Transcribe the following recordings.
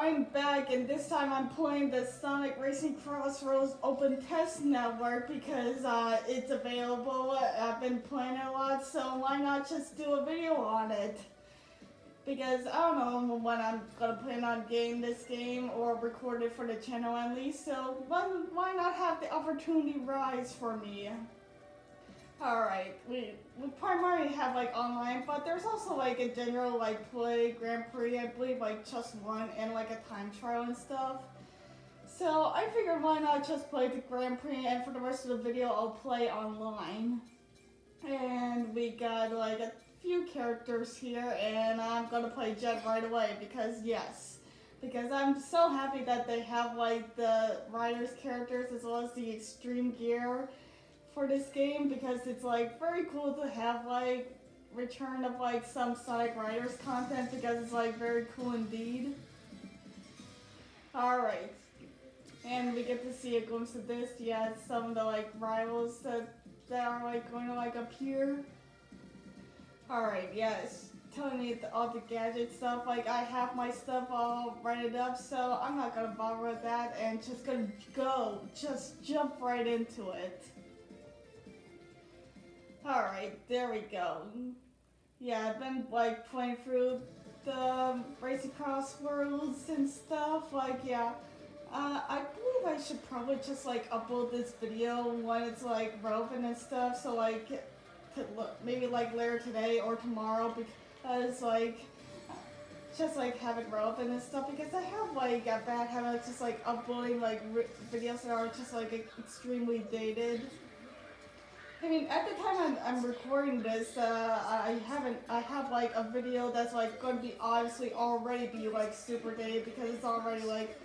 I'm back, and this time I'm playing the Sonic Racing CrossWorlds Open Test Network because it's available. I've been playing it a lot, so why not just do a video on it? Because I don't know when I'm gonna plan on getting this game or record it for the channel at least, so why not have the opportunity rise for me? Alright, we primarily have like online, but there's also like a general like play Grand Prix, I believe like just one, and like a time trial and stuff. So I figured why not just play the Grand Prix, and for the rest of the video I'll play online. And we got like a few characters here, and I'm gonna play Jet right away because yes. Because I'm so happy that they have like the Riders characters as well as the extreme gear for this game, because it's like very cool to have like return of like some Sonic Riders content, because it's like very cool indeed. Alright, and we get to see a glimpse of this. Yeah, some of the like rivals that are like going to like appear. Alright, yes, telling me all the gadget stuff. Like I have my stuff all written up, so I'm not gonna bother with that and just gonna just jump right into it. Alright, there we go. Yeah, I've been like playing through the Racing CrossWorlds and stuff. Like, yeah, I believe I should probably just like upload this video when it's like relevant and stuff. So like, maybe like later today or tomorrow, because like, just like have it relevant and stuff. Because I have like a bad habit of just like uploading like videos that are just like extremely dated. I mean, at the time I'm recording this, I have like a video that's like going to be obviously already be like super dated, because it's already like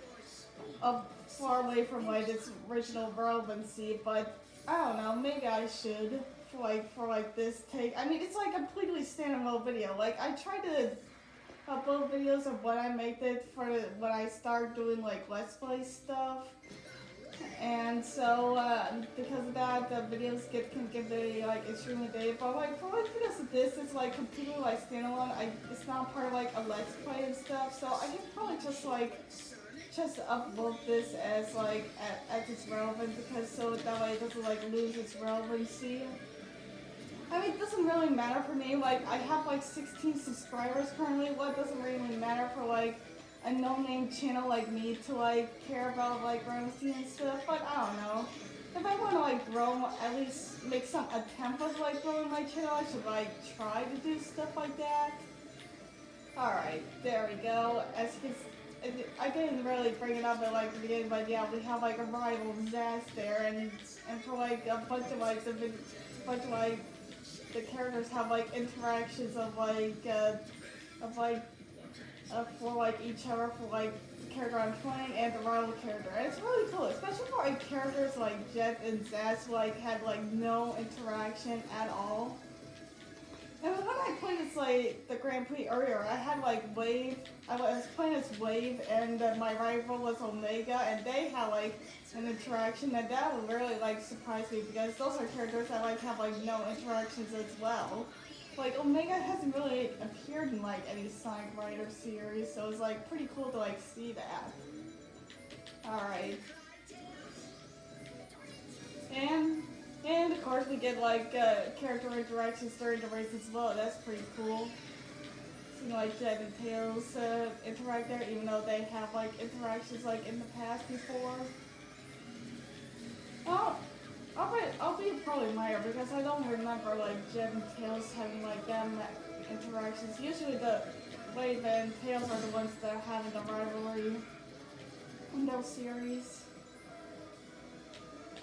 far away from like its original relevancy. But I don't know, maybe I should for like this take. I mean, it's like a completely standalone video. Like I try to upload videos of when I make it for when I start doing like Let's Play stuff. And so, because of that, the videos can get very like extremely dated. But like for like videos of this, it's like completely like standalone. It's not part of like a Let's Play and stuff. So I can probably just upload this as like as it's relevant, because so that way it doesn't like lose its relevancy. I mean, it doesn't really matter for me. Like I have like 16 subscribers currently. What doesn't really matter for like a no-name channel like me to like care about like relevancy and stuff. But I don't know, if I want to like grow, at least make some attempt of like growing my channel, I should like try to do stuff like that. Alright, there we go. As you can, I didn't really bring it up at like the beginning, but yeah, we have like a rival Zaz there, and for like a bunch of like the characters have like interactions of for like each other, for like the character I'm playing and the rival character. And it's really cool, especially for like characters like Jet and Zaz who like had like no interaction at all. And when I played this like the Grand Prix earlier, I had like Wave. I was playing as Wave, and my rival was Omega, and they had like an interaction, and that would really like surprise me, because those are characters that like have like no interactions as well. Like Omega hasn't really appeared in like any Sonic Rider series, so it's like pretty cool to like see that. Alright. And of course we get like character interactions during the race as well. That's pretty cool. Seeing like Jet and Tails interact there, even though they have like interactions like in the past before. Oh, I'll be probably Maya, because I don't remember like Jet and Tails having like them interactions. Usually the Wave and Tails are the ones that are having the rivalry in those series.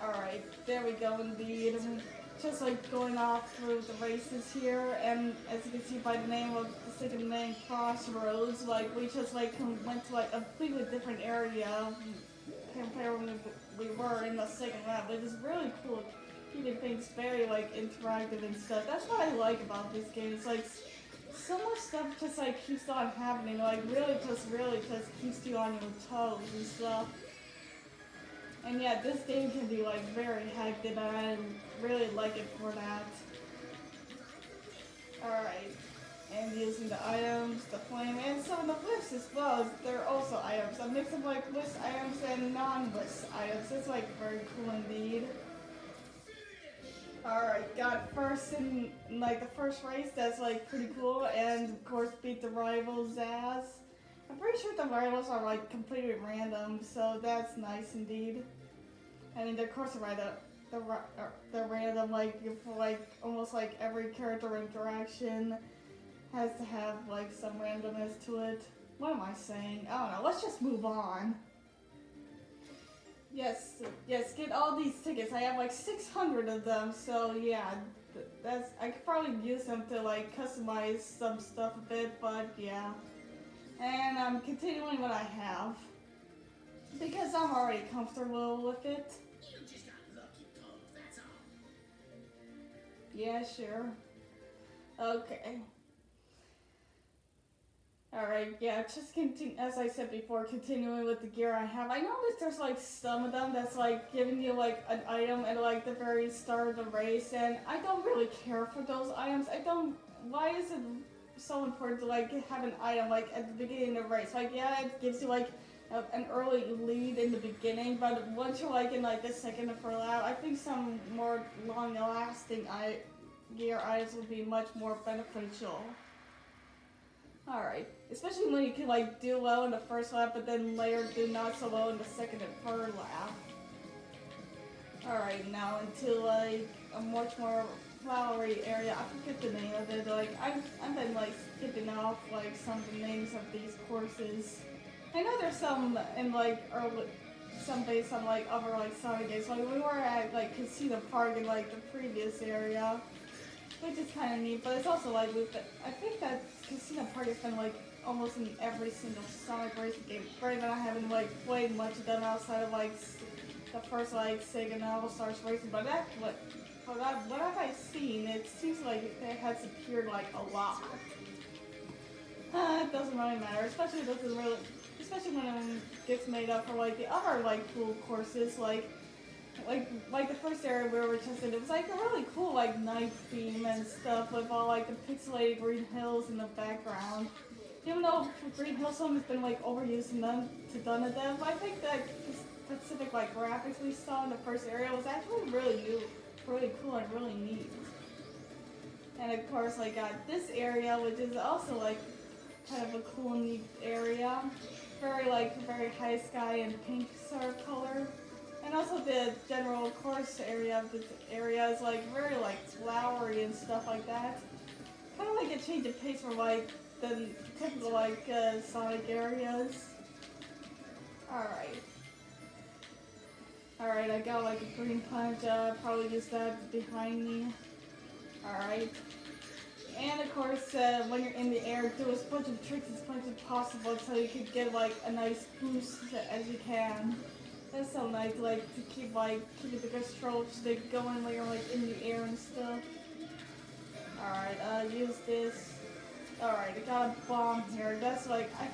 Alright, there we go indeed. Just like going off through the races here, and as you can see by the name of the second name, CrossRoads, like we just like went to like a completely different area compared when we were in the second lap. It is really cool, keeping things very like interactive and stuff. That's what I like about this game. It's like so much stuff just like keeps on happening, like really just keeps you on your toes and stuff. And yeah, this game can be like very hectic, and I really like it for that. Alright. and using the items, the flame, and some of the whiffs as well. They're also items. A mix of like whiff items and non-whiff items. It's like very cool indeed. Alright, got first in like the first race. That's like pretty cool, and of course beat the rival Zaz. I'm pretty sure the rivals are like completely random, so that's nice indeed. I mean, of course, they're random, like almost like every character interaction has to have like some randomness to it. What am I saying? I don't know. Let's just move on. Yes, get all these tickets. I have like 600 of them, so yeah, I could probably use them to like customize some stuff a bit, but yeah. And I'm continuing what I have because I'm already comfortable with it. You just got lucky, punk, that's all. Yeah, sure. Okay. Alright, yeah, just as I said before, continuing with the gear I have. I noticed there's like some of them that's like giving you like an item at like the very start of the race, and I don't really care for those items. Why is it so important to like have an item like at the beginning of the race? Like, yeah, it gives you like an early lead in the beginning, but once you're like in like the second or third lap, I think some more long-lasting gear items would be much more beneficial. Alright, especially when you can like do well in the first lap, but then later do not so well in the second and third lap. Alright, now into like a much more flowery area. I forget the name of it. Like I've been like skipping off like some of the names of these courses. I know there's some in like some based on like other like Sonic games. Like we were at like Casino Park in like the previous area, which is kind of neat. But it's also like I think that Casino Park has been like almost in every single Sonic racing game. Granted, I haven't like played much of them outside of like the first like Sega and All Stars Racing. But what have I seen? It seems like it has appeared like a lot. It doesn't really matter, especially when it gets made up for like the other like cool courses like the first area we were just in. It was like a really cool like night theme and stuff with all like the pixelated green hills in the background. Even though Green Hill Zone has been like overused and done to death, I think that the specific like graphics we saw in the first area was actually really cool and really neat. And of course, I got this area, which is also like kind of a cool, neat area. Very high sky and pink sort of color. And also the general course area of this area is like very like flowery and stuff like that. Kind of like a change of pace from like the typical like Sonic areas. Alright, I got like a green punch, probably use that behind me. Alright. And of course, when you're in the air, do as much of tricks as much as possible so you can get like a nice boost as you can. That's so nice, like to keep the control stick going when you're like in the air and stuff. Alright, use this. Alright, I got a bomb here. That's like I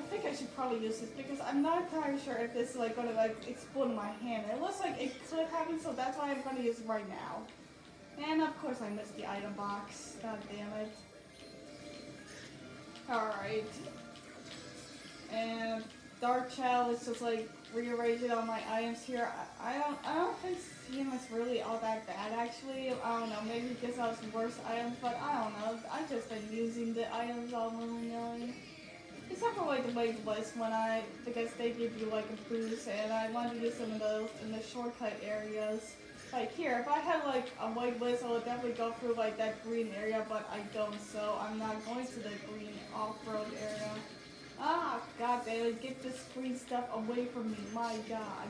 think I should probably use this because I'm not entirely sure if this is like gonna like explode in my hand. It looks like it could happen, so that's why I'm gonna use it right now. And of course I missed the item box. God damn it. Alright. And Dark Child is just like rearranging all my items here. I don't think CM is really all that bad actually. I don't know, maybe because I was worse items, but I don't know. I've just been using the items all willy-nilly. Except for like the Wave Blitz because they give you like a boost, and I wanted to use some of those in the shortcut areas. Like here, if I had like a white blitz, I would definitely go through like that green area, but I don't, so I'm not going to the green off-road area. Ah, god damn it, get this green stuff away from me, my god.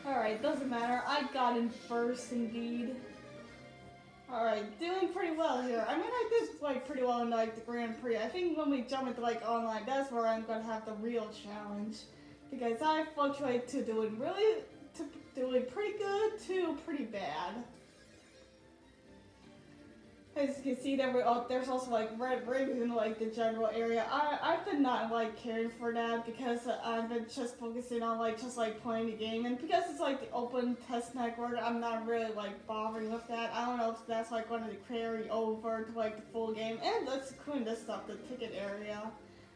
Alright, doesn't matter, I got in first indeed. Alright, doing pretty well here. I mean, I did like pretty well in like the Grand Prix. I think when we jump into like online, that's where I'm gonna have the real challenge. Because I fluctuate to doing pretty good to pretty bad. As you can see, there's also like red rings in like the general area. I've been not like caring for that because I've been just focusing on like just like playing the game, and because it's like the open test network, I'm not really like bothering with that. I don't know if that's like going to carry over to like the full game, and that's including this stuff, the ticket area.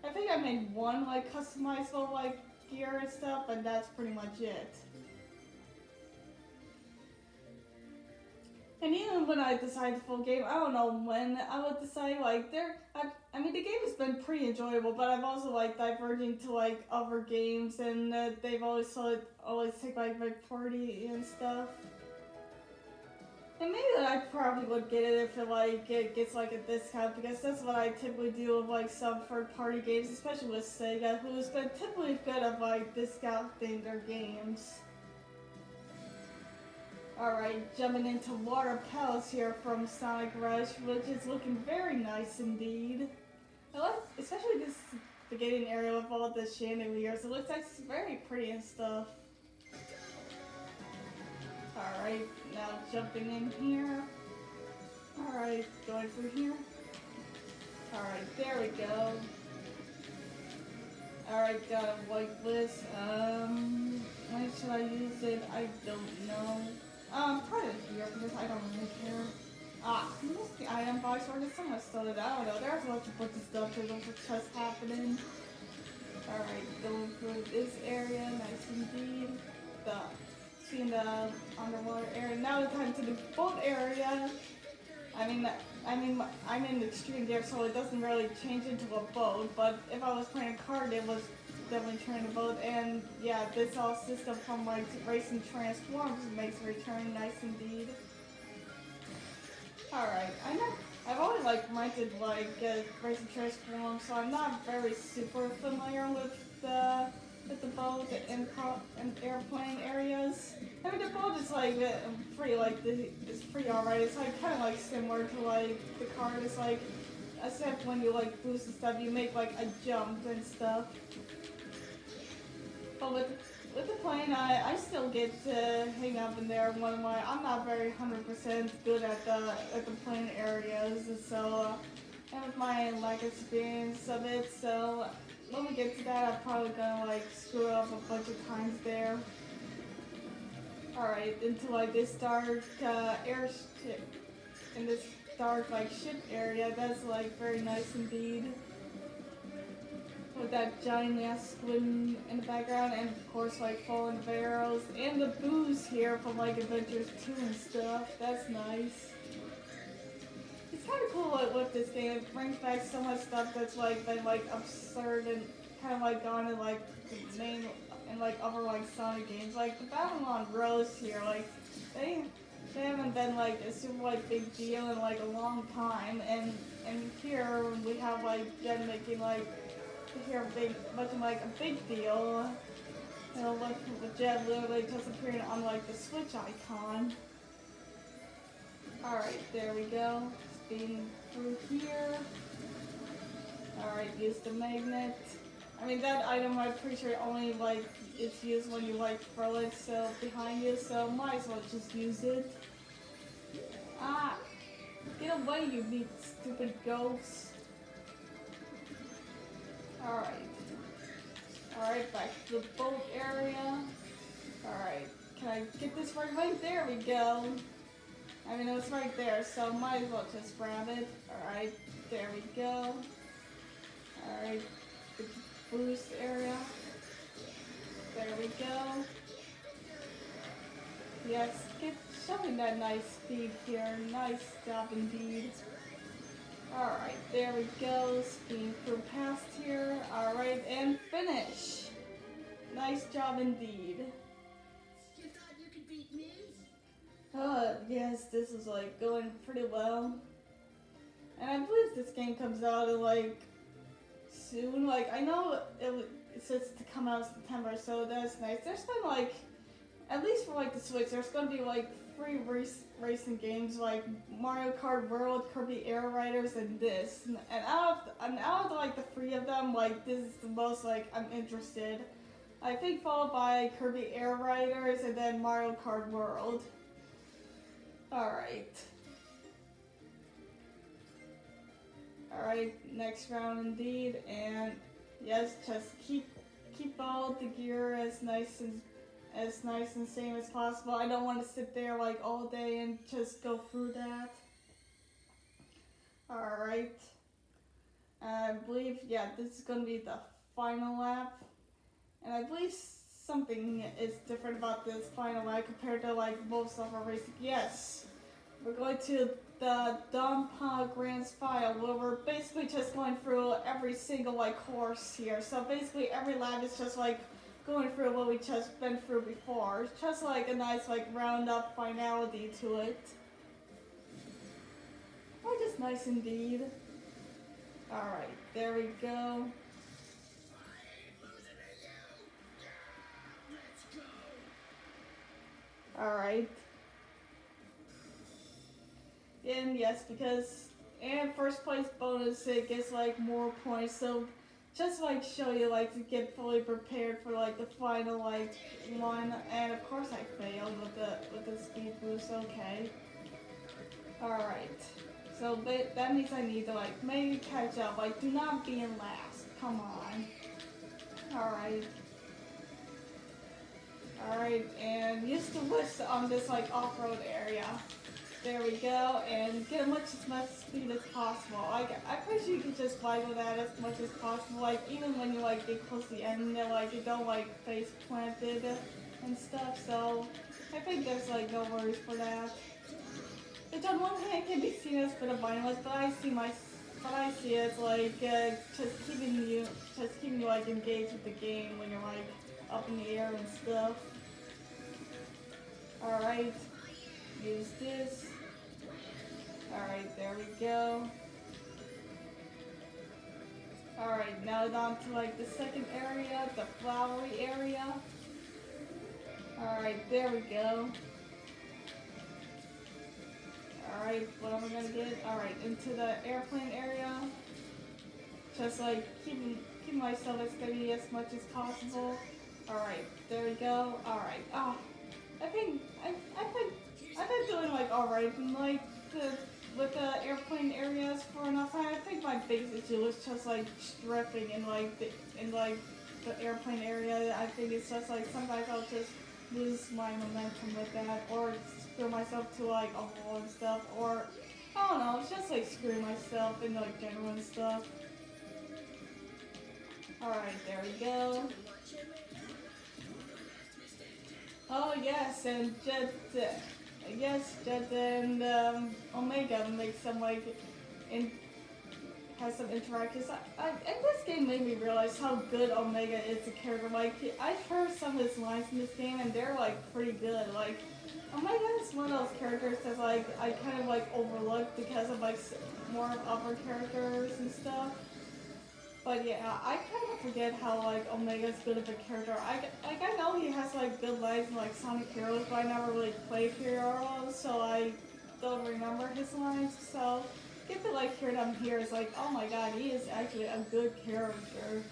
I think I made one like customizable like gear and stuff, but that's pretty much it. And even when I decide the full game, I don't know when I would decide. Like, I mean, the game has been pretty enjoyable, but I've also like diverging to like other games, and they've always take like my party and stuff. And maybe I probably would get it if it gets like a discount, because that's what I typically do with like some third-party games, especially with Sega, who's been typically good at like discounting their games. Alright, jumping into Water Palace here from Sonic Rush, which is looking very nice indeed. I like, especially this beginning area with all the chandeliers. It looks like it's very pretty and stuff. Alright, now jumping in here. Alright, going through here. Alright, there we go. Alright, got a white list. When should I use it? I don't know. Probably here because I don't really care. What's the item box or just someone stole it? I don't know. There's a bunch of books and stuff. There's a bunch of chests happening. Alright, going through this area. Nice indeed. Seeing the underwater area. Now we're time to the boat area. I mean, I'm in the extreme there, so it doesn't really change into a boat. But if I was playing a card, it was definitely turning a boat. And yeah, this whole system from like Racing Transforms makes return nice indeed. Alright, I've only like rented like Racing Transforms, so I'm not very super familiar with the boat and airplane areas. I mean, the boat is like it's pretty alright. It's like kind of like similar to like the car. It's like, except when you like boost and stuff, you make like a jump and stuff. But with the plane, I still get to hang up in there. I'm not very 100% good at the plane areas, and so and with my lack of experience of it, so when we get to that, I'm probably gonna like screw up a bunch of times there. Alright, into like this dark airship, in this dark like ship area. That's like very nice indeed. With that giant ass squid in the background, and of course like falling barrels, and the booze here from like Adventures 2 and stuff. That's nice. It's kind of cool with this game. It brings back so much stuff that's like been like absurd and kind of like gone in like the main and like other like Sonic games. Like the Babylon Rose here, like they haven't been like a super like big deal in like a long time, and here we have like Jen making like much like a big deal. You know, with Jen literally just appearing on like the Switch icon. Alright, there we go. Speeding through here. Alright, use the magnet. I mean, that item I'm pretty sure only like it's used when you like throw it so behind you, so might as well just use it. Get away, you big stupid ghost. Alright, back to the boat area. Alright, can I get this right away? There we go. I mean, it was right there, so might as well just grab it. Alright, there we go. Alright, the boost area. There we go. Yes, showing that nice speed here. Nice job indeed. Alright, there we go. Speeding through past here. Alright, and finish. Nice job indeed. You thought you could beat me? Yes, this is like going pretty well. And I believe this game comes out in like soon. Like, I know it says to come out in September, so that's nice. There's been like, at least for like the Switch, there's gonna be like 3 racing games like Mario Kart World, Kirby Air Riders, and this. And out of like the 3 of them, like this is the most like I'm interested. I think followed by Kirby Air Riders and then Mario Kart World. Alright. Alright, next round indeed, and yes, just keep all the gear as nice and same as possible. I don't want to sit there like all day and just go through that. Alright. I believe, yeah, this is going to be the final lap. And I believe something is different about this final lap compared to like most of our racing. Yes, we're going to the Donpa Grand Final where we're basically just going through every single like course here. So basically every lap is just like going through what we just been through before. It's just like a nice like round up finality to it. Oh, just nice indeed. Alright, there we go. Alright. And yes, because and first place bonus it gets like more points, so just like show you like to get fully prepared for like the final like one. And of course I failed with the speed boost. Okay. Alright. So that means I need to like maybe catch up. Like do not be in last. Come on. Alright. Alright, and use the list on this like off-road area. There we go, and get as much speed as possible. Like I'm pretty sure you can just wiggle that as much as possible. Like even when you like get close to the end, like you don't like face planted and stuff. So I think there's like no worries for that. Which on one hand can be seen as a bit of mindless, but I see it as like just keeping you like engaged with the game when you're like up in the air and stuff. Alright, use this. Alright, there we go. Alright, now down to like the second area, the flowery area. Alright, there we go. Alright, what am I gonna get? Alright, into the airplane area. Just like keeping myself as steady as much as possible. Alright, there we go. Alright. I've been doing like alright in like with the airplane areas for enough time. I think my biggest issue is just like strafing in the airplane area. I think it's just like sometimes I'll just lose my momentum with that, or screw myself to like a wall and stuff, or I don't know, it's just like screw myself in like general and stuff. Alright, there we go. Oh yes, and Jet and Omega make some like has some interactions. And this game made me realize how good Omega is a character. Like I've heard some of his lines in this game, and they're like pretty good. Like Omega is one of those characters that like I kind of like overlooked because of like more upper characters and stuff. But yeah, I kind of forget how like Omega's good of a character. I know he has like good lines in like Sonic Heroes, but I never really played Heroes, so I don't remember his lines. So get to like hear them here is like, oh my god, he is actually a good character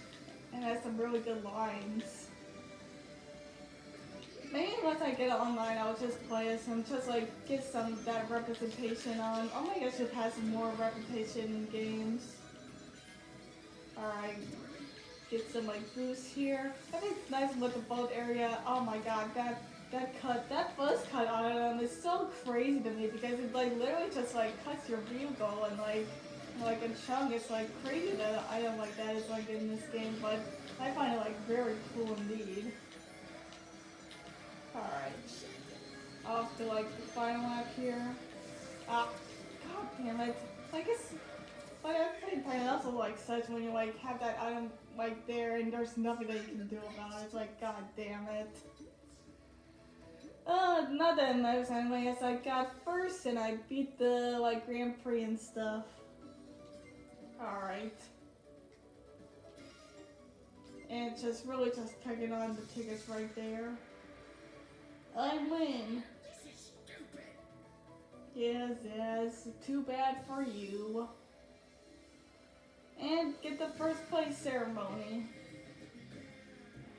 and has some really good lines. Maybe once I get it online, I'll just play as him, just like get some that representation on. Omega should have some more representation in games. Alright, get some like boost here. I think it's nice with the boat area. Oh my god, that buzz cut on it is so crazy to me because it like literally just like cuts your vehicle and like in chunk. It's like crazy that an item like that is like in this game, but I find it like very cool indeed. Alright, off to like the final lap here. Ah, god damn it. I guess. But at the same time, it also like such when you like have that item like there and there's nothing that you can do about it. It's like, god damn it. Not that matters anyway, as I got first and I beat the like Grand Prix and stuff. Alright. And just really just picking on the tickets right there. I win. This is stupid. Yes, too bad for you. And get the first place ceremony.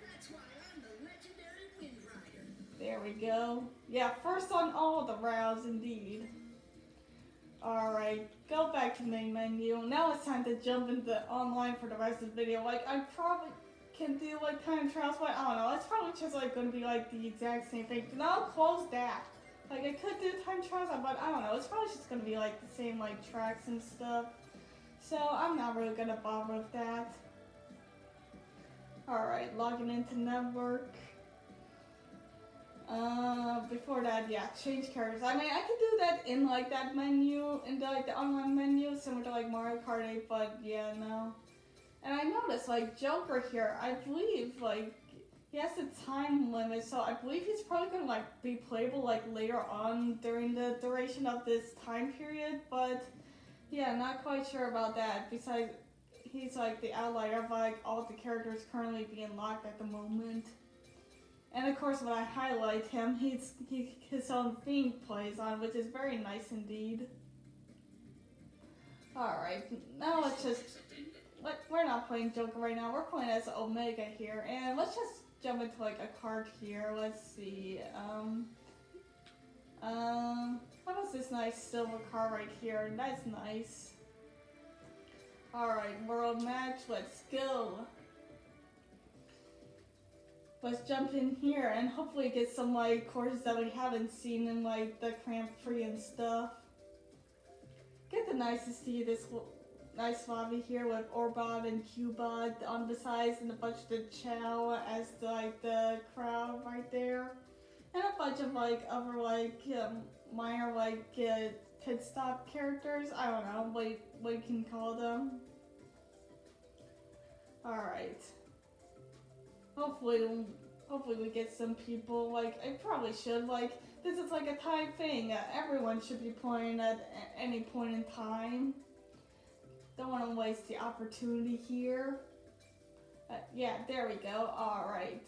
That's why I'm the legendary Wind Rider. There we go. Yeah, first on all the rounds indeed. Alright, go back to main menu. Now it's time to jump into online for the rest of the video. Like, I probably can do like time trials, but I don't know. It's probably just like going to be like the exact same thing. Then I'll close that. Like, I could do time trials, but I don't know. It's probably just going to be like the same like tracks and stuff. So I'm not really going to bother with that. Alright, logging into network. Before that, yeah, change characters. I mean, I could do that in like that menu, in the, like the online menu, similar to like Mario Kart 8, but yeah, no. And I noticed like Joker here, I believe like he has a time limit, so I believe he's probably gonna like be playable like later on during the duration of this time period, but yeah, not quite sure about that. Besides, he's like the outlier of like all the characters currently being locked at the moment. And of course, when I highlight him, his own theme plays on, which is very nice indeed. Alright, now let's just... We're not playing Joker right now, we're playing as Omega here. And let's just jump into like a card here. Let's see. What is this nice silver card right here? That's nice. Alright, world match, let's go. Let's jump in here and hopefully get some like courses that we haven't seen in like the Grand Prix and stuff. Get the nice to see this nice lobby here with Orbot and Cubot on the sides and a bunch of the Chow as the crowd right there. And a bunch of like other like minor like pit stop characters. I don't know what you can call them. Alright. Hopefully we get some people. Like, I probably should. Like, this is like a time thing. Everyone should be playing at any point in time. Don't want to waste the opportunity here. Yeah, there we go. Alright.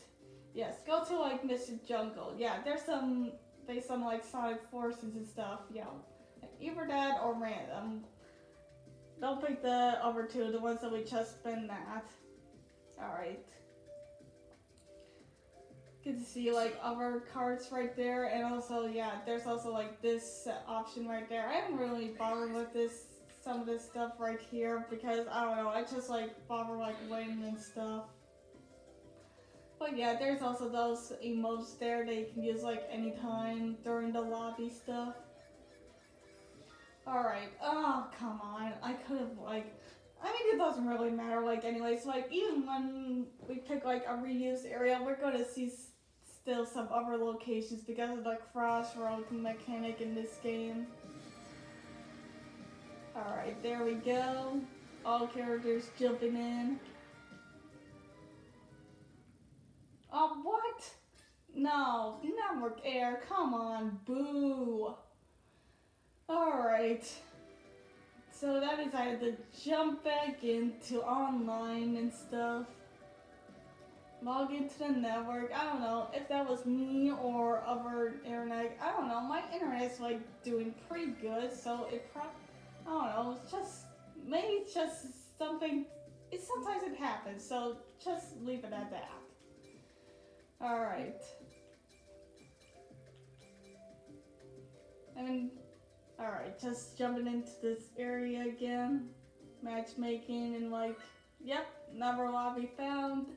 Yes, go to like Mr. Jungle. Yeah, there's some based on like Sonic Forces and stuff. Yeah, either that or random. Don't pick the other two, the ones that we just been at. Alright. Good to see like other cards right there, and also yeah, there's also like this option right there. I haven't really bothered with some of this stuff right here because I don't know, I just like bother like waiting and stuff. But yeah, there's also those emotes there that you can use like anytime during the lobby stuff. Alright, oh come on, I could have like, I mean it doesn't really matter like anyways, like even when we pick like a reused area, we're gonna see still some other locations because of the CrossWorlds mechanic in this game. Alright, there we go. All characters jumping in. Oh, what? No, network error, come on, boo. Alright. So that means I had to jump back into online and stuff. Log into the network. I don't know if that was me or other internet. I don't know. My internet's like doing pretty good, so I don't know. It's just maybe it's just something. Sometimes it happens, so just leave it at that. All right. All right. Just jumping into this area again. Matchmaking and like, yep, another lobby found.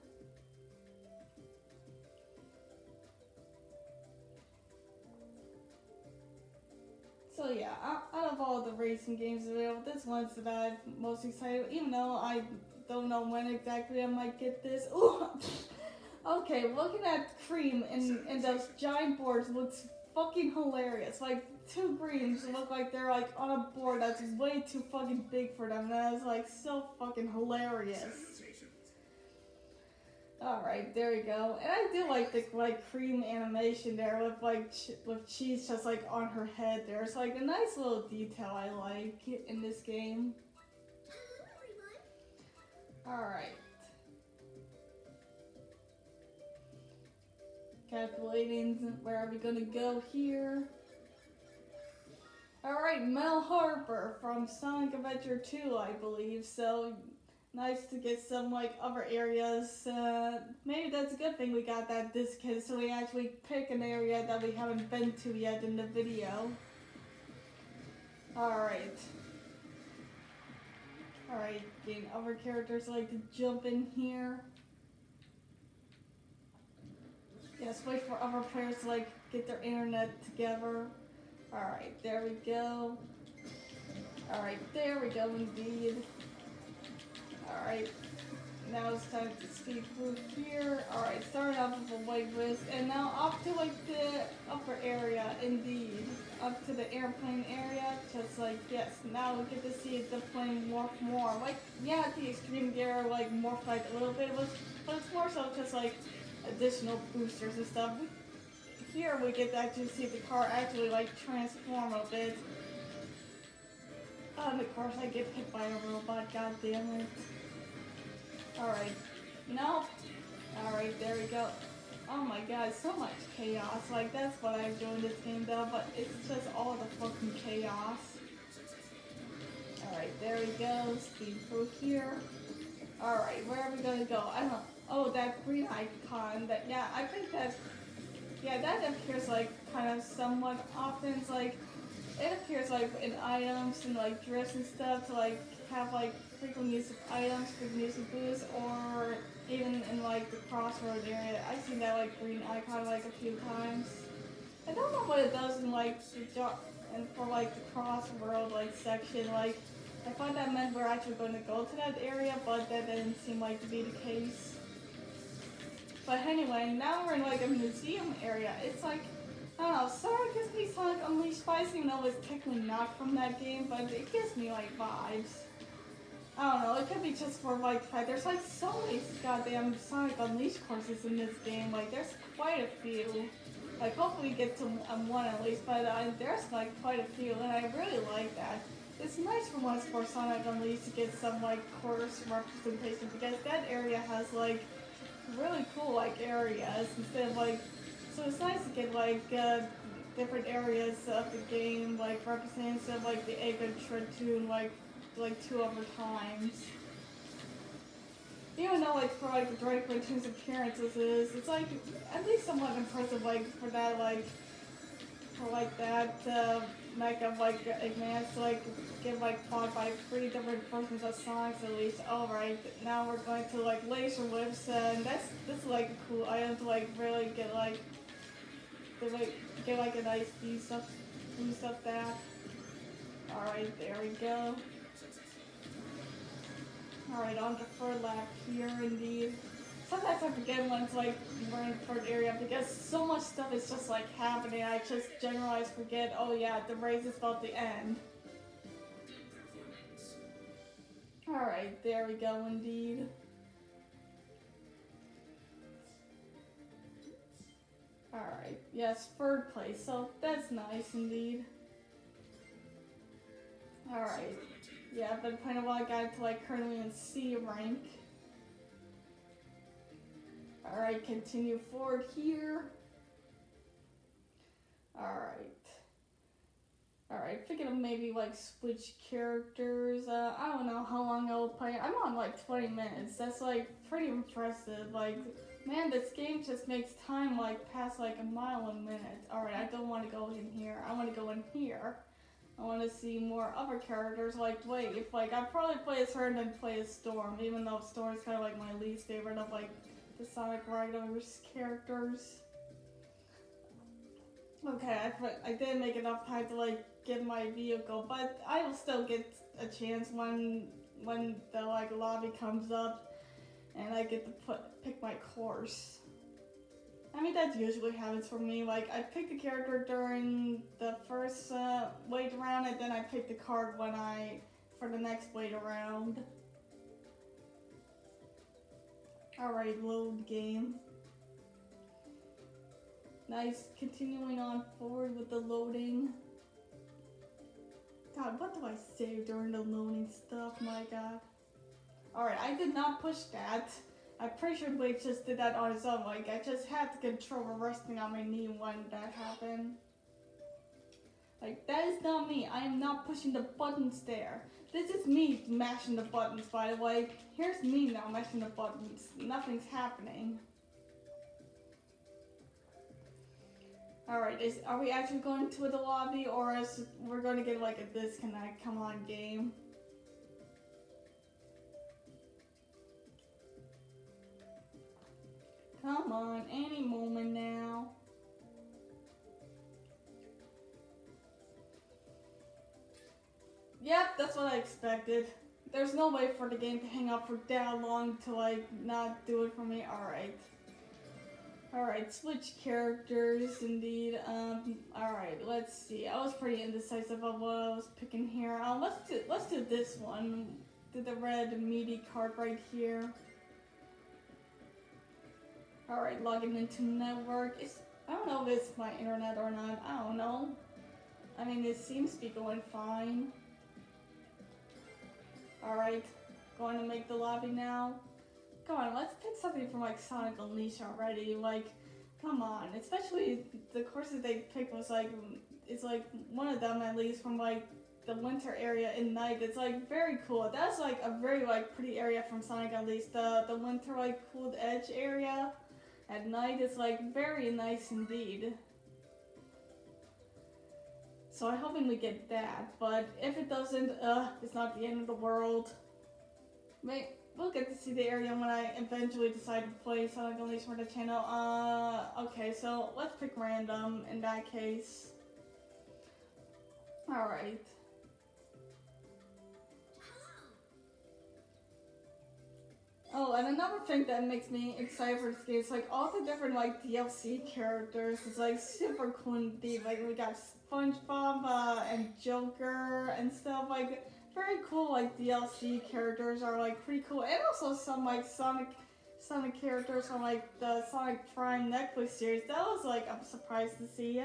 So yeah, out of all the racing games available, this one's that I'm most excited about, even though I don't know when exactly I might get this. Ooh. Okay, looking at Cream and those giant boards looks fucking hilarious. Like, two Greens look like they're like on a board that's way too fucking big for them. That is like so fucking hilarious. Alright, there we go. And I do like the Cream animation there with with cheese just like on her head there. It's like a nice little detail I like in this game. Alright. Calculating where are we gonna go here. Alright, Mel Harper from Sonic Adventure 2, I believe. So nice to get some like other areas. Maybe that's a good thing we got that disc hit, so we actually pick an area that we haven't been to yet in the video. Alright. Alright, getting other characters like to jump in here. Yes, wait for other players to like get their internet together. Alright, there we go. Alright, there we go indeed. Alright, now it's time to speed through here. Alright, starting off with a white list, and now up to like the upper area indeed. Up to the airplane area, just like, yes, now we get to see the plane morph more. Like, yeah, the extreme gear like morphed like a little bit, but it's more so just like additional boosters and stuff. Here we get to actually see the car actually like transform a bit. And of course I get hit by a robot, god damn it. Alright, no. Alright, there we go. Oh my god, so much chaos. Like, that's what I do in this game though, but it's just all the fucking chaos. Alright, there we go. Speed through here. Alright, where are we gonna go? I don't know. Oh, that green icon. That, yeah, I think that, yeah, that appears like kind of somewhat often. It's like, it appears like in items and like drifts and stuff to like have like frequent use of items, frequent use of boosts, or even in like the CrossWorlds area. I've seen that like green icon like a few times. I don't know what it does in like the and for like the CrossWorld like section. Like I thought that meant we're actually going to go to that area, but that didn't seem like to be the case. But anyway, now we're in like a museum area. It's like, I don't know, sort of gives me Sonic Unleashed vibes, even though it's technically not from that game, but it gives me like vibes. I don't know, it could be just for like, there's like so many goddamn Sonic Unleashed courses in this game, like there's quite a few. Like hopefully we get to one at least, but there's like quite a few, and I really like that. It's nice for once for Sonic Unleashed to get some like course representation, because that area has like really cool like areas instead of like, so it's nice to get like different areas of the game like represented instead of like the egg and Tritoon like 2 other times. Even though like for like the Drake Tritoon's appearances it's like at least somewhat impressive like for that like mega like Eggman to like get like fought by 3 different versions of Sonics at least. Alright, now we're going to like laser whips, and that's like a cool item to like really get like a nice boost of that. Alright, there we go. Alright, on the third lap here indeed. Sometimes I forget when it's like we're in the third area because so much stuff is just like happening. I just generally forget, oh yeah, the race is about to end. Alright, there we go indeed. Alright, yes, 3rd place, so that's nice indeed. Alright, yeah, I've been playing a while, I got to like currently in C rank. Alright, continue forward here. Alright, thinking of maybe like switch characters. I don't know how long I'll play. I'm on like 20 minutes. That's like pretty impressive. Like, man, this game just makes time like pass like a mile a minute. Alright, I don't want to go in here. I want to go in here. I want to see more other characters. Like, wait, if like I'd probably play as her and then play as Storm, even though Storm is kind of like my least favorite of like the Sonic Riders characters. Okay, I didn't make enough time to like get my vehicle, but I will still get a chance when the like lobby comes up and I get to pick my course. I mean, that usually happens for me. Like, I pick the character during the first wait around, and then I pick the card for the next wait around. Alright, load game. Nice, continuing on forward with the loading. God, what do I say during the loading stuff? My God. Alright, I did not push that. I'm pretty sure Blake just did that on his own. Like, I just had the controller resting on my knee when that happened. Like, that is not me. I am not pushing the buttons there. This is me mashing the buttons, by the way. Here's me now mashing the buttons. Nothing's happening. Alright, are we actually going to the lobby, or is we're going to get like a disconnect? Come on, game. Come on, any moment now. Yep, that's what I expected. There's no way for the game to hang up for that long to like not do it for me. Alright. Alright, switch characters indeed. Alright, let's see. I was pretty indecisive of what I was picking here. Let's do this one. Do the red meaty card right here. Alright, logging into network. I don't know if it's my internet or not. I don't know. I mean, it seems to be going fine. Alright, going to make the lobby now. Come on, let's pick something from like Sonic Unleashed already. Like, come on. Especially the courses they picked was like, it's like one of them at least from like the winter area in night. It's like very cool. That's like a very like pretty area from Sonic Unleashed. The winter like cooled edge area at night is like very nice indeed. So I'm hoping we get that, but if it doesn't, it's not the end of the world. We'll get to see the area when I eventually decide to play Sonic Unleashed for the channel. Okay, so let's pick random in that case. Alright. Oh, and another thing that makes me excited for this game is like all the different like DLC characters. It's like super cool indeed. Like we got SpongeBob and Joker and stuff. Like very cool like DLC characters are like pretty cool, and also some like Sonic characters from like the Sonic Prime Netflix series. That was like I'm surprised to see.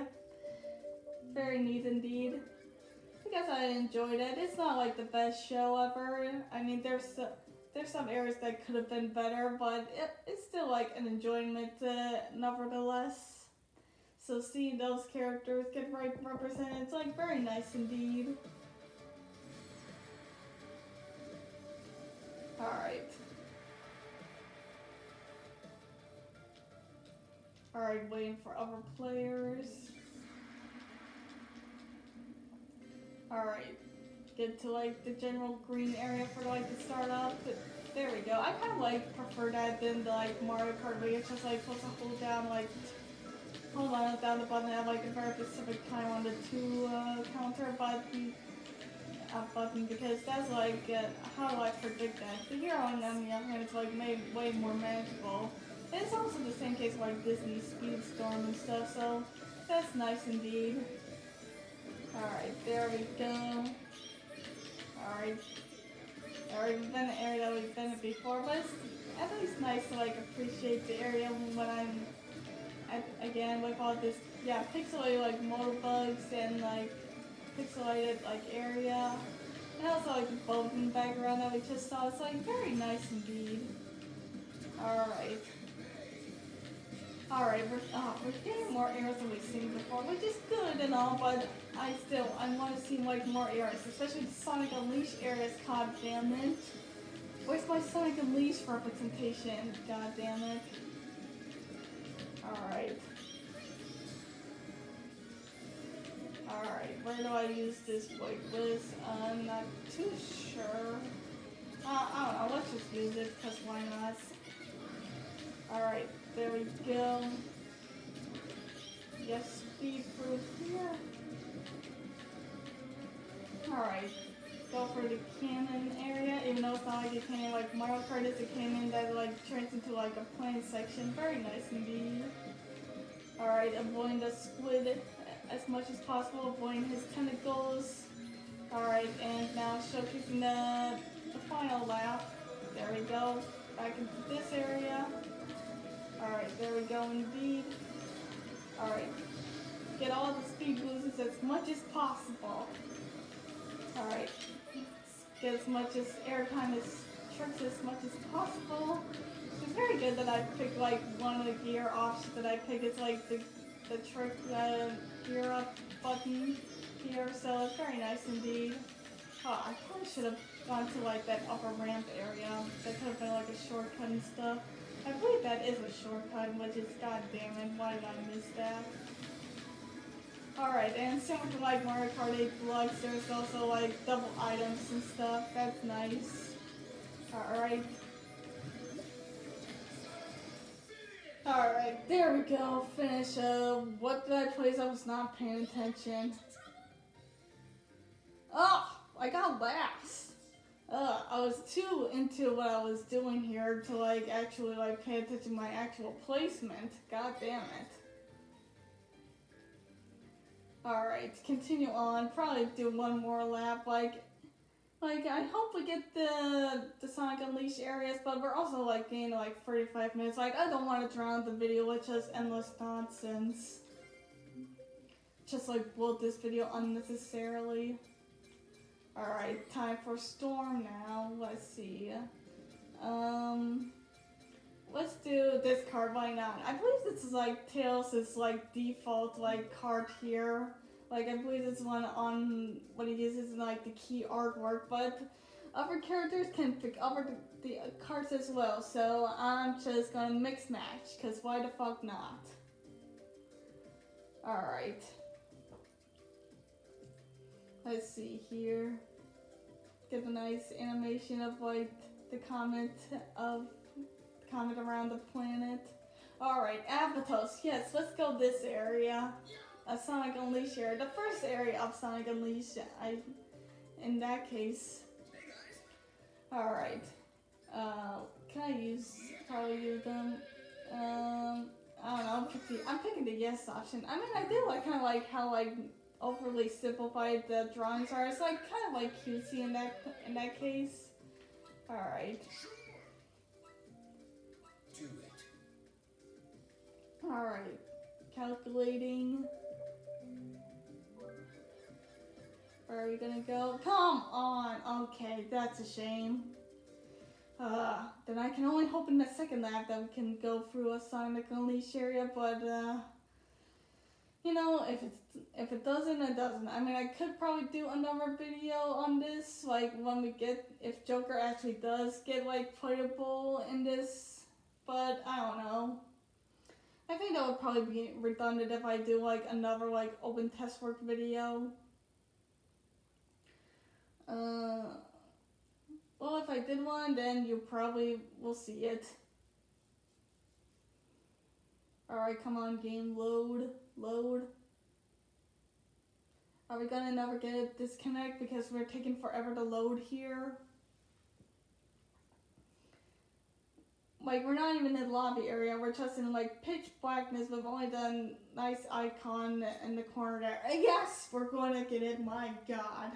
Very neat indeed. I guess I enjoyed it. It's not like the best show ever. I mean, there's some areas that could have been better, but it's still like an enjoyment nevertheless. So seeing those characters get represented, it's like very nice indeed. Alright. Alright, waiting for other players. Alright. Get to like the general green area for like to start off. There we go. I kind of like prefer that than the like Mario Kart where it's just like supposed to hold down the button at like a very specific time on the two counter button. Because that's like how do I predict that? The here on the other hand, it's like made way more manageable. And it's also the same case with like Disney Speedstorm and stuff, so that's nice indeed. Alright, there we go. Alright, we've been in an area that we've been in before, but it's at least nice to like appreciate the area when I'm again with all this pixelated like motorbugs and like pixelated like area, and also like the boating background that we just saw. It's like very nice indeed. Alright, we're getting more areas than we've seen before, which is good and all, but I want to see like more areas, especially the Sonic Unleashed areas. God damn it! Where's my Sonic Unleashed representation? God damn it! Alright, where do I use this White Wiz? I'm not too sure. I don't know, let's just use it, because why not? Alright, there we go. Yes, speed through here. Alright, go for the cannon area, even though it's not like a cannon like Mario Kart is a cannon that like turns into like a plane section. Very nice indeed. Alright, avoiding the squid as much as possible, avoiding his tentacles. Alright, and now showcasing the final lap. There we go. Back into this area. Alright, there we go indeed. Alright, get all the speed boosts as much as possible. Alright, get as much as airtime as tricks as much as possible. It's very good that I picked like one of the gear options that I picked. It's like the trick gear up button here, so it's very nice indeed. Oh, I probably should have gone to like that upper ramp area. That could have been like a shortcut and stuff. I believe that is a shortcut, which is goddamn it, why did I miss that? Alright, and similar to like Mario Kart 8 Deluxe, there's also like double items and stuff. That's nice. Alright. Alright, there we go. Finish. What did I place? I was not paying attention. Oh, I got last. I was too into what I was doing here to like actually like pay attention to my actual placement. God damn it. Alright, continue on. Probably do one more lap. Like I hope we get the Sonic Unleashed areas, but we're also like getting like 35 minutes. Like I don't want to drown the video with just endless nonsense. Just like bloat this video unnecessarily. Alright, time for Storm now. Let's see. Let's do this card, why not? I believe this is like Tails' like default like card here. Like I believe this one on what he uses in like the key artwork, but other characters can pick other the cards as well. So I'm just gonna mix match, cause why the fuck not? Alright. Let's see here. Get a nice animation of like the comet around the planet. Alright, Abatos. Yes, let's go this area. A Sonic Unleashed area. The first area of Sonic Unleashed. In that case. Alright. Can I probably use them? I don't know. I'm picking the yes option. I mean, I do like kind of like how like overly simplified the drawings are. It's like kind of like cutesy in that case. Alright. Do it. Alright. Calculating. Where are we gonna go? Come on! Okay, that's a shame. Then I can only hope in the second lap that we can go through a Sonic Unleashed area, but you know, if it doesn't, it doesn't. I mean, I could probably do another video on this, like if Joker actually does get like playable in this, but I don't know. I think that would probably be redundant if I do like another like open test work video. Well, if I did one, then you probably will see it. Alright, come on, game, load. Are we gonna never get a disconnect because we're taking forever to load here? Like, we're not even in the lobby area, we're just in like pitch blackness. We've only done nice icon in the corner there. Yes, we're going to get it, my god.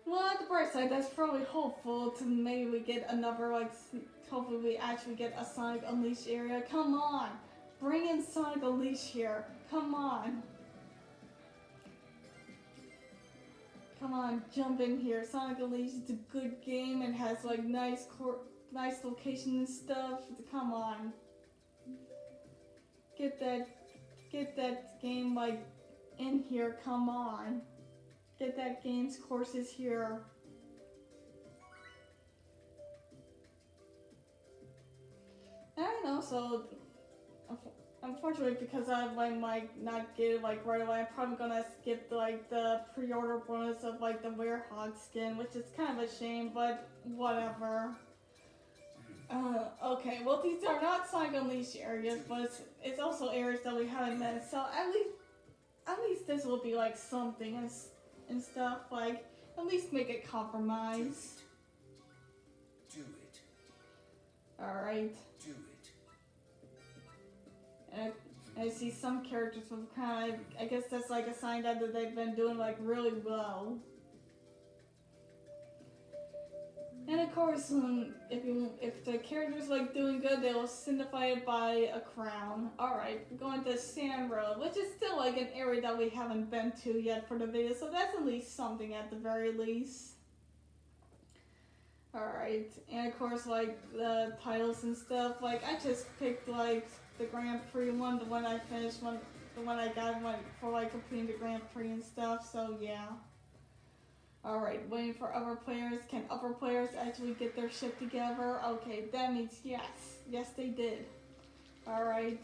Well, at the bright side, that's probably hopeful to maybe we get another, like, hopefully we actually get a Sonic Unleashed area. Come on! Bring in Sonic Unleashed here. Come on. Come on, jump in here. Sonic Unleashed is a good game and has, like, nice location and stuff. Come on. Get that game, like, in here. Come on. Get that game's courses here. And I know, so unfortunately, because I might not get it like right away, I'm probably gonna skip like the pre-order bonus of like the Werehog skin, which is kind of a shame, but whatever. Okay, well these are not Sonic Unleashed areas, but it's also areas that we haven't met, so at least this will be like something and stuff, like, at least make it compromise. Do it. Alright. Do it. And I see some characters with kind of, I guess that's like a sign that they've been doing like really well. And of course, if the character's like doing good, they will signify it by a crown. Alright, we're going to Sand Road, which is still like an area that we haven't been to yet for the video, so that's at least something at the very least. Alright, and of course like the titles and stuff, like I just picked like the Grand Prix one, the one I finished, the one I got for like completing the Grand Prix and stuff, so yeah. Alright, waiting for other players. Can other players actually get their shit together? Okay, that means yes. Yes, they did. Alright.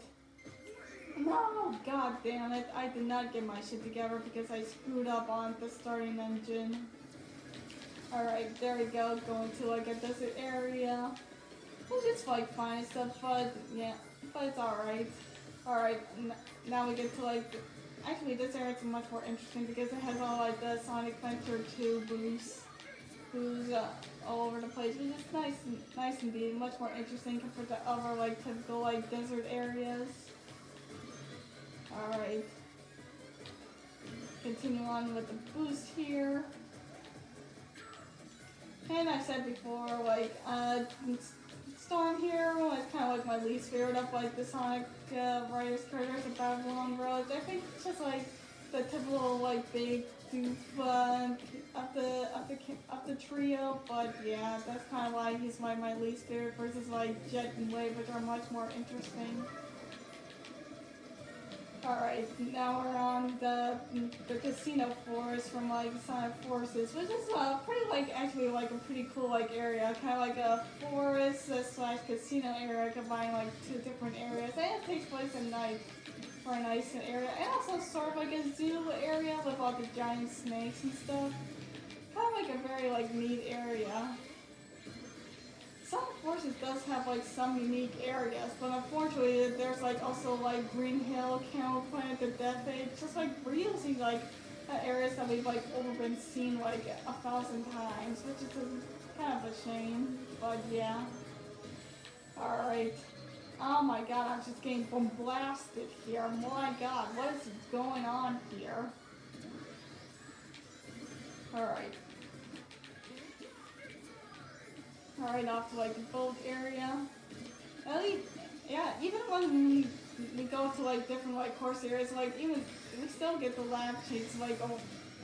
No, god damn it. I did not get my shit together because I screwed up on the starting engine. Alright, there we go. Going to like a desert area. Which is like fine stuff, but yeah, but it's alright. Alright, now we get to like, actually this area is much more interesting because it has all like the Sonic Adventure 2 boosts. Who's all over the place, which is nice indeed, much more interesting compared to other like typical like desert areas. Alright. Continue on with the boost here. And I said before, like, Storm here was kind of like my least favorite of like the Sonic Riders characters of Babylon Roads. I think it's just like the typical like big goof of the trio, but yeah, that's kind of why he's my least favorite versus like Jet and Wave, which are much more interesting. Alright, now we're on the casino forest from like Sonic Forces, which is pretty like actually like a pretty cool like area, kind of like a forest slash casino area combining like two different areas, and it takes place at night for a nice area, and also sort of like a zoo area with all the giant snakes and stuff. Kind of like a very like neat area. Sonic Forces does have like some unique areas, but unfortunately there's like also like Green Hill, Camel Planet, the Death Age, just like reusing like areas that we've like been seen like 1,000 times, which is kind of a shame, but yeah. Alright. Oh my god, I'm just getting blasted here. My god, what is going on here? Alright. Alright, off to like the boat area. At least, yeah, even when we go to like different like course areas, like even we still get the lab cheats like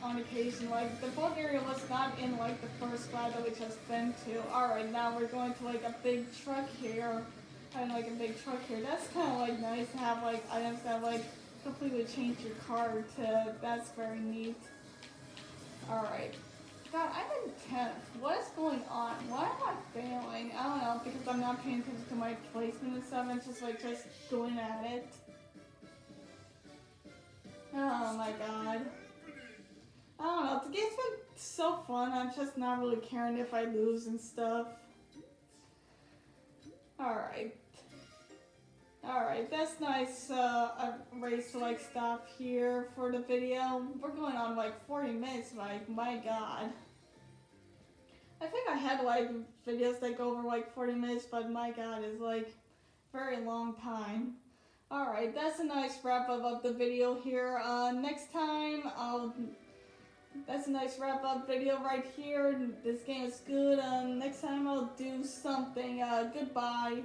on occasion. Like the boat area was not in like the first lab that we just been to. Alright, now we're going to like a big truck here. Having like a big truck here. That's kind of like nice to have like items that like completely change your car to. That's very neat. Alright. God, I'm in 10th. What is going on? Why am I failing? I don't know, because I'm not paying attention to my placement and stuff. It's just like just going at it. Oh my god. I don't know. The game's been so fun. I'm just not really caring if I lose and stuff. Alright. Alright, that's nice. A race to like stop here for the video. We're going on like 40 minutes, like my god. I think I had like videos that go over like 40 minutes, but my god, it's like very long time. Alright, that's a nice wrap up of the video here. Next time, that's a nice wrap up video right here. This game is good. Next time I'll do something. Goodbye.